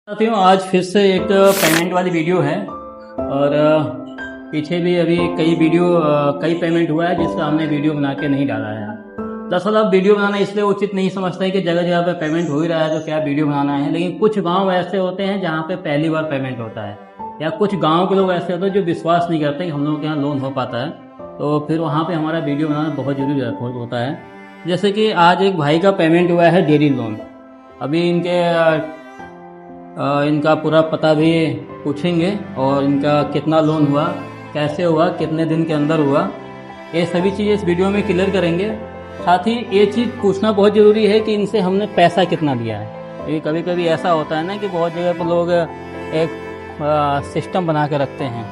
साथियों, आज फिर से एक पेमेंट वाली वीडियो है और पीछे भी अभी कई पेमेंट हुआ है जिसका हमने वीडियो बना के नहीं डाला है। दरअसल अब वीडियो बनाना इसलिए उचित नहीं समझता है कि जगह जगह पे पेमेंट हो ही रहा है तो क्या वीडियो बनाना है, लेकिन कुछ गांव ऐसे होते हैं जहां पे पहली बार पेमेंट होता है, या कुछ गाँव के लोग ऐसे होते हैं जो विश्वास नहीं करते कि हम लोगों के यहाँ लोन हो पाता है, तो फिर वहाँ पर हमारा वीडियो बनाना बहुत जरूरी होता है। जैसे कि आज एक भाई का पेमेंट हुआ है डेयरी लोन। अभी इनका पूरा पता भी पूछेंगे और इनका कितना लोन हुआ, कैसे हुआ, कितने दिन के अंदर हुआ, ये सभी चीज़ें इस वीडियो में क्लियर करेंगे। साथ ही ये चीज़ पूछना बहुत ज़रूरी है कि इनसे हमने पैसा कितना लिया है, क्योंकि कभी कभी ऐसा होता है ना कि बहुत जगह पर लोग एक सिस्टम बना के रखते हैं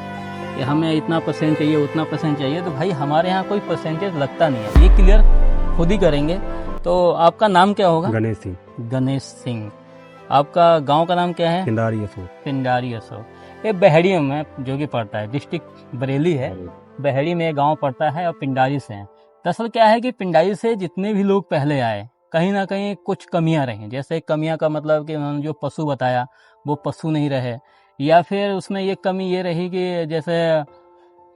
कि हमें इतना परसेंट चाहिए, उतना परसेंट चाहिए, तो भाई हमारे यहाँ कोई परसेंटेज लगता नहीं है, ये क्लियर खुद ही करेंगे। तो आपका नाम क्या होगा? गणेश सिंह। गणेश सिंह। आपका गांव का नाम क्या है? पिंडारी अशोक। ये बहेड़ी में जो कि पड़ता है, डिस्ट्रिक्ट बरेली है, बहेड़ी में गांव पड़ता है और पिंडारी से है। दरअसल क्या है कि पिंडारी से जितने भी लोग पहले आए, कहीं ना कहीं कुछ कमियां रही। जैसे कमियां का मतलब कि उन्होंने जो पशु बताया वो पशु नहीं रहे, या फिर उसमें ये कमी ये रही कि जैसे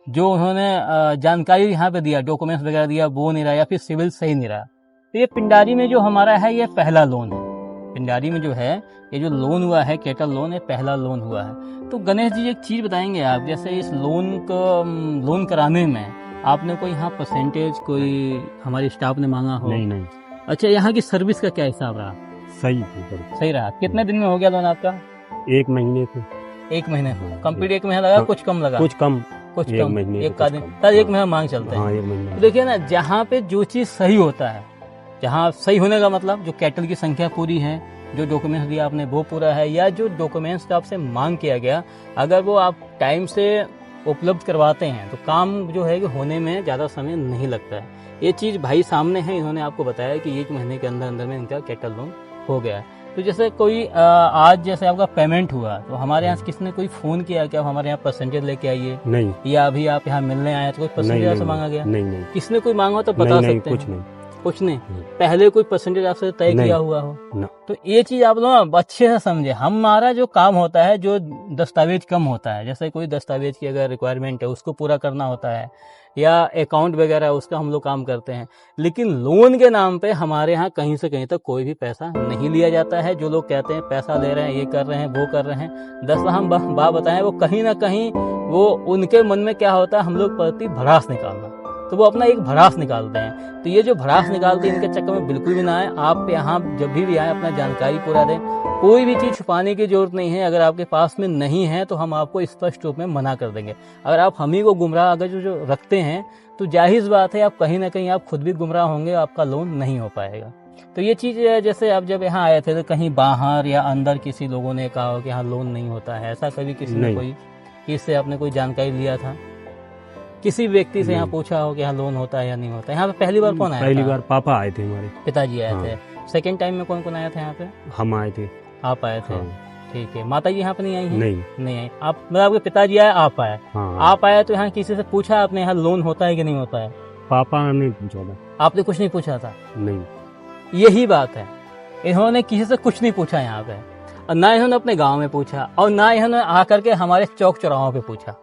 जो उन्होंने जानकारी यहाँ पे दिया, डॉक्यूमेंट्स वगैरह दिया, वो नहीं रहा, या फिर सिविल सही नहीं रहा। तो ये पिंडारी में जो हमारा है ये पहला लोन है। पिंडारी में जो है ये जो लोन हुआ है, कैटल लोन, ये पहला लोन हुआ है। तो गणेश जी एक चीज़ बताएंगे आप, जैसे इस लोन कराने में आपने कोई यहाँ परसेंटेज कोई हमारे स्टाफ ने मांगा हो? नहीं। अच्छा, यहाँ की सर्विस का क्या हिसाब रहा? सही रहा। कितने दिन में हो गया लोन आपका? 1 महीने से। 1 महीने कंप्लीट? 1 महीना लगा? कुछ कम लगा? कुछ कम। एक महीना मांग चलते हैं। 1 महीना। तो देखिए ना, जहाँ पे जो चीज़ सही होता है, जहाँ सही होने का मतलब जो कैटल की संख्या पूरी है, जो डॉक्यूमेंट्स दिया आपने वो पूरा है, या जो डॉक्यूमेंट्स का आपसे मांग किया गया अगर वो आप टाइम से उपलब्ध करवाते हैं तो काम जो है कि होने में ज़्यादा समय नहीं लगता है। ये चीज़ भाई सामने है, इन्होंने आपको बताया कि 1 महीने के अंदर अंदर में इनका कैटल लोन हो गया है। तो जैसे कोई आज जैसे आपका पेमेंट हुआ तो हमारे यहाँ से किसने कोई फ़ोन किया क्या हमारे यहाँ परसेंटेज लेके आइए? नहीं। या अभी आप यहाँ मिलने आए तो कोई परसेंटेज आपसे मांगा गया? नहीं। किसने कोई मांगा तो बता सकते हैं? कुछ नहीं। पहले कोई परसेंटेज आपसे तय किया हुआ हो? तो ये चीज आप लोग अच्छे से समझे। हमारा जो काम होता है, जो दस्तावेज कम होता है, जैसे कोई दस्तावेज की अगर रिक्वायरमेंट है उसको पूरा करना होता है, या अकाउंट वगैरह उसका हम लोग काम करते हैं, लेकिन लोन के नाम पे हमारे यहाँ कहीं से कहीं तक कोई भी पैसा नहीं लिया जाता है। जो लोग कहते हैं पैसा ले रहे हैं, ये कर रहे हैं, वो कर रहे हैं, 10 हम बात बताएं, वो कहीं ना कहीं वो उनके मन में क्या होता है, हम लोग प्रति भड़ास निकालना, तो वो अपना एक भड़ास निकालते हैं। तो ये जो भड़ास निकालते हैं, इनके चक्कर में बिल्कुल भी ना आए। आप यहाँ जब भी आए अपना जानकारी पूरा दें, कोई भी चीज़ छुपाने की जरूरत नहीं है। अगर आपके पास में नहीं है तो हम आपको स्पष्ट रूप में मना कर देंगे। अगर आप हम ही को गुमराह अगर जो रखते हैं तो जाहिर बात है आप कहीं ना कहीं आप खुद भी गुमराह होंगे, आपका लोन नहीं हो पाएगा। तो ये चीज़ जैसे आप जब यहाँ आए थे तो कहीं बाहर या अंदर किसी लोगों ने कहा हो कि यहाँ लोन नहीं होता है, ऐसा कभी किसी ने कोई इससे आपने कोई जानकारी लिया था? किसी व्यक्ति से यहाँ पूछा हो कि यहाँ लोन होता है या नहीं होता है? यहाँ पे पहली बार कौन आया? पहली बार पापा आए थे, हमारे पिताजी आए थे। सेकंड टाइम में कौन कौन आया था यहाँ पे? हम आए थे। आप आए थे? ठीक है। माता जी यहाँ पे नहीं आई हैं? नहीं आई। आप मतलब आपके पिताजी आए, आप आए? आप आए तो यहाँ किसी से पूछा आपने यहाँ लोन होता है कि नहीं होता है? पापा ने पूछा था। आपने कुछ नहीं पूछा था? नहीं। यही बात है, इन्होंने किसी से कुछ नहीं पूछा यहाँ पे, और ना इन्होंने अपने गाँव में पूछा, और ना इन्होंने आकर के हमारे चौक चौराहों पे पूछा,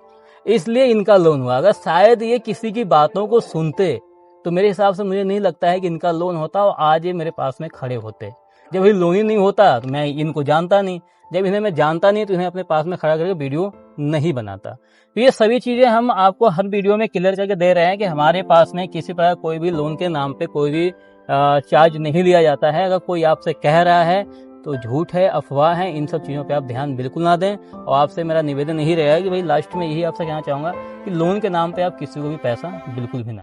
इसलिए इनका लोन हुआ। अगर शायद ये किसी की बातों को सुनते तो मेरे हिसाब से मुझे नहीं लगता है कि इनका लोन होता और आज ये मेरे पास में खड़े होते। जब ये लोन ही नहीं होता तो मैं इनको जानता नहीं, जब इन्हें मैं जानता नहीं तो इन्हें अपने पास में खड़ा करके वीडियो नहीं बनाता। तो ये सभी चीज़ें हम आपको हर वीडियो में क्लियर करके दे रहे हैं कि हमारे पास में किसी प्रकार कोई भी लोन के नाम पे कोई भी चार्ज नहीं लिया जाता है। अगर कोई आपसे कह रहा है तो झूठ है, अफवाह है, इन सब चीज़ों पे आप ध्यान बिल्कुल ना दें। और आपसे मेरा निवेदन यही रहेगा कि भाई लास्ट में यही आपसे कहना चाहूँगा कि लोन के नाम पे आप किसी को भी पैसा बिल्कुल भी ना